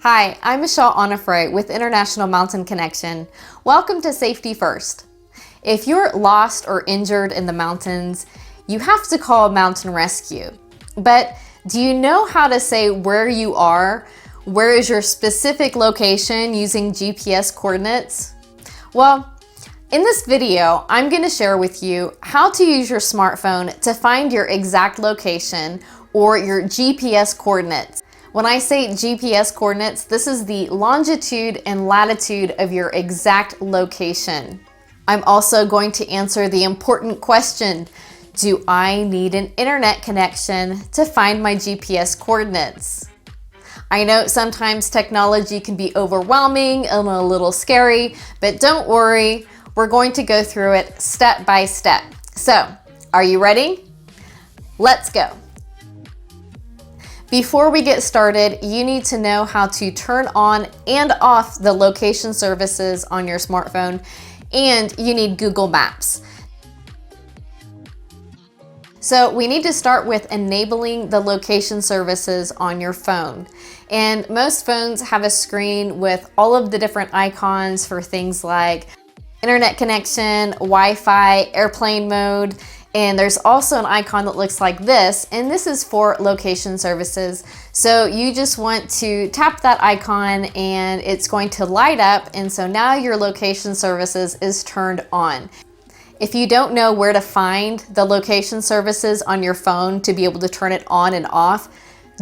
Hi, I'm Michelle Onifray with International Mountain Connection. Welcome to Safety First. If you're lost or injured in the mountains, you have to call mountain rescue. But do you know how to say where you are? Where is your specific location using GPS coordinates? Well, in this video, I'm going to share with you how to use your smartphone to find your exact location or your GPS coordinates. When I say GPS coordinates, this is the longitude and latitude of your exact location. I'm also going to answer the important question, do I need an internet connection to find my GPS coordinates? I know sometimes technology can be overwhelming and a little scary, but don't worry, we're going to go through it step by step. So, are you ready? Let's go. Before we get started, you need to know how to turn on and off the location services on your smartphone, and you need Google Maps. So we need to start with enabling the location services on your phone. And most phones have a screen with all of the different icons for things like internet connection, Wi-Fi, airplane mode, and there's also an icon that looks like this, and this is for location services. So you just want to tap that icon and it's going to light up, and so now your location services is turned on. If you don't know where to find the location services on your phone to be able to turn it on and off,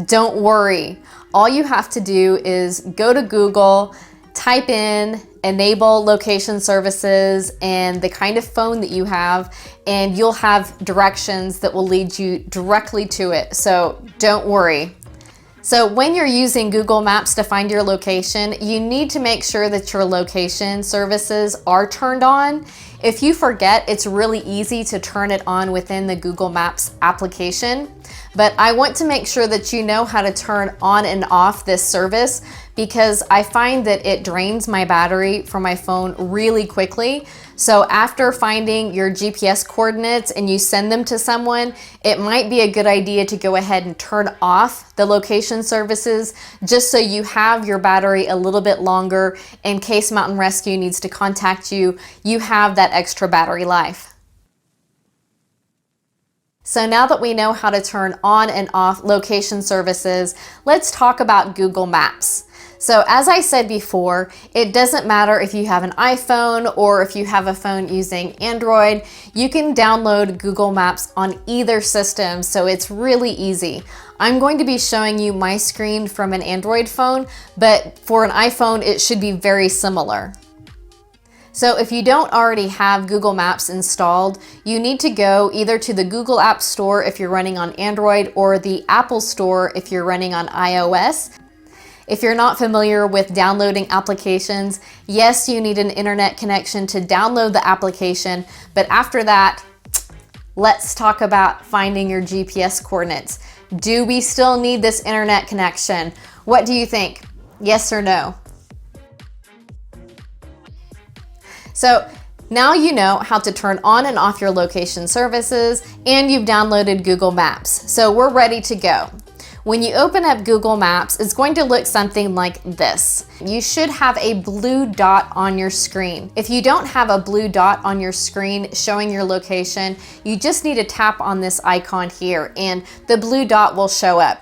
don't worry. All you have to do is go to Google, type in enable location services and the kind of phone that you have, and you'll have directions that will lead you directly to it. So don't worry. So when you're using Google Maps to find your location, you need to make sure that your location services are turned on. If you forget, it's really easy to turn it on within the Google Maps application. But I want to make sure that you know how to turn on and off this service, because I find that it drains my battery from my phone really quickly. So after finding your GPS coordinates and you send them to someone, it might be a good idea to go ahead and turn off the location services just so you have your battery a little bit longer in case Mountain Rescue needs to contact you. You have that extra battery life. So now that we know how to turn on and off location services, let's talk about Google Maps. So as I said before, it doesn't matter if you have an iPhone or if you have a phone using Android, you can download Google Maps on either system, so it's really easy. I'm going to be showing you my screen from an Android phone, but for an iPhone, it should be very similar. So if you don't already have Google Maps installed, you need to go either to the Google App Store if you're running on Android or the Apple Store if you're running on iOS. If you're not familiar with downloading applications, yes, you need an internet connection to download the application, but after that, let's talk about finding your GPS coordinates. Do we still need this internet connection? What do you think? Yes or no? So now you know how to turn on and off your location services, and you've downloaded Google Maps. So we're ready to go. When you open up Google Maps, it's going to look something like this. You should have a blue dot on your screen. If you don't have a blue dot on your screen showing your location, you just need to tap on this icon here and the blue dot will show up.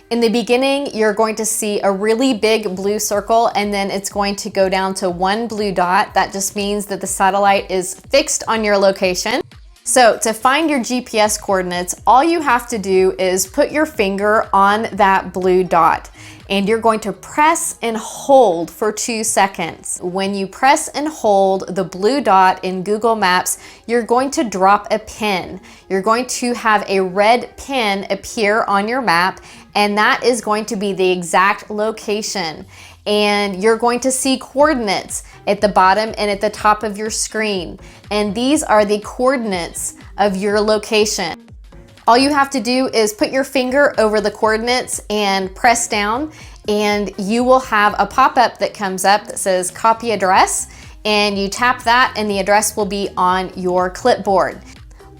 In the beginning, you're going to see a really big blue circle, and then it's going to go down to one blue dot. That just means that the satellite is fixed on your location. So to find your GPS coordinates, all you have to do is put your finger on that blue dot, and you're going to press and hold for 2 seconds. When you press and hold the blue dot in Google Maps, you're going to drop a pin. You're going to have a red pin appear on your map, and that is going to be the exact location. And you're going to see coordinates at the bottom and at the top of your screen. And these are the coordinates of your location. All you have to do is put your finger over the coordinates and press down, and you will have a pop-up that comes up that says copy address, and you tap that and the address will be on your clipboard.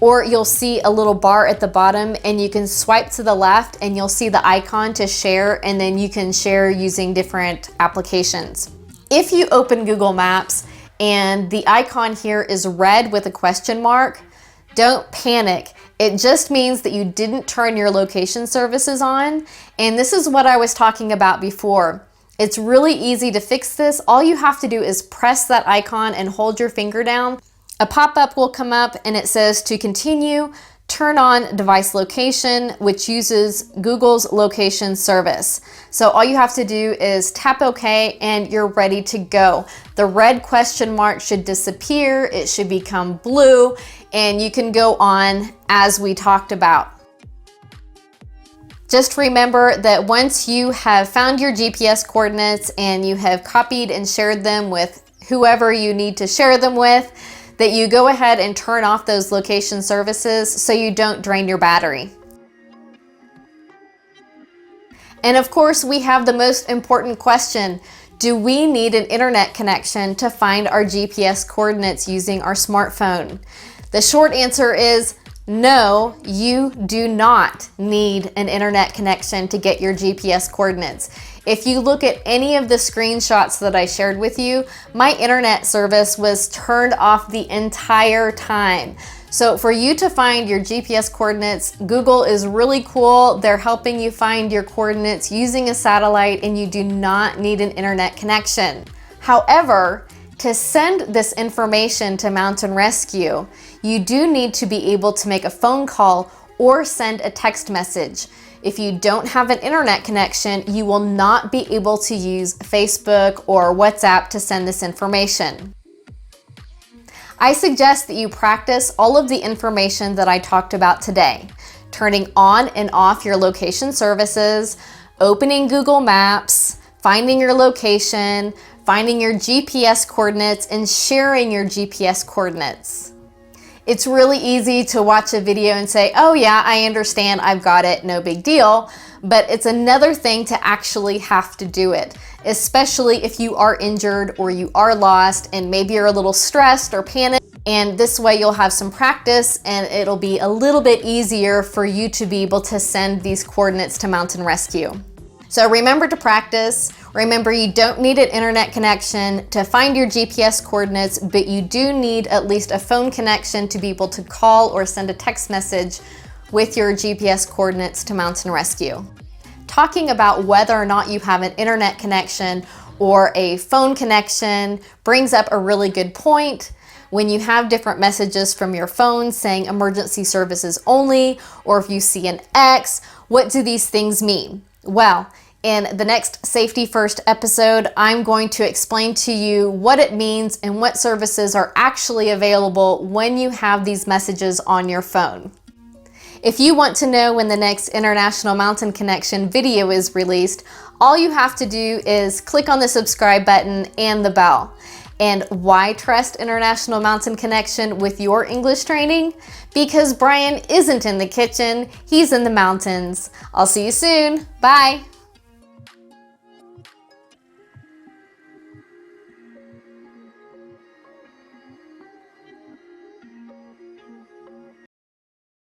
or you'll see a little bar at the bottom and you can swipe to the left and you'll see the icon to share, and then you can share using different applications. If you open Google Maps and the icon here is red with a question mark, don't panic. It just means that you didn't turn your location services on. And this is what I was talking about before. It's really easy to fix this. All you have to do is press that icon and hold your finger down. A pop-up will come up and it says to continue, turn on device location, which uses Google's location service. So all you have to do is tap OK and you're ready to go. The red question mark should disappear, it should become blue, and you can go on as we talked about. Just remember that once you have found your GPS coordinates and you have copied and shared them with whoever you need to share them with, that you go ahead and turn off those location services so you don't drain your battery. And of course, we have the most important question. Do we need an internet connection to find our GPS coordinates using our smartphone? The short answer is no, you do not need an internet connection to get your GPS coordinates. If you look at any of the screenshots that I shared with you, my internet service was turned off the entire time. So for you to find your GPS coordinates, Google is really cool. They're helping you find your coordinates using a satellite, and you do not need an internet connection. However, to send this information to Mountain Rescue, you do need to be able to make a phone call or send a text message. If you don't have an internet connection, you will not be able to use Facebook or WhatsApp to send this information. I suggest that you practice all of the information that I talked about today. Turning on and off your location services, opening Google Maps, finding your location, finding your GPS coordinates, and sharing your GPS coordinates. It's really easy to watch a video and say, oh yeah, I understand, I've got it, no big deal. But it's another thing to actually have to do it, especially if you are injured or you are lost and maybe you're a little stressed or panicked. And this way you'll have some practice and it'll be a little bit easier for you to be able to send these coordinates to Mountain Rescue. So remember to practice. Remember, you don't need an internet connection to find your GPS coordinates, but you do need at least a phone connection to be able to call or send a text message with your GPS coordinates to Mountain Rescue. Talking about whether or not you have an internet connection or a phone connection brings up a really good point. When you have different messages from your phone saying emergency services only, or if you see an X, what do these things mean? Well, in the next Safety First episode, I'm going to explain to you what it means and what services are actually available when you have these messages on your phone. If you want to know when the next International Mountain Connection video is released, all you have to do is click on the subscribe button and the bell. And why trust International Mountain Connection with your English training? Because Brian isn't in the kitchen, he's in the mountains. I'll see you soon. Bye.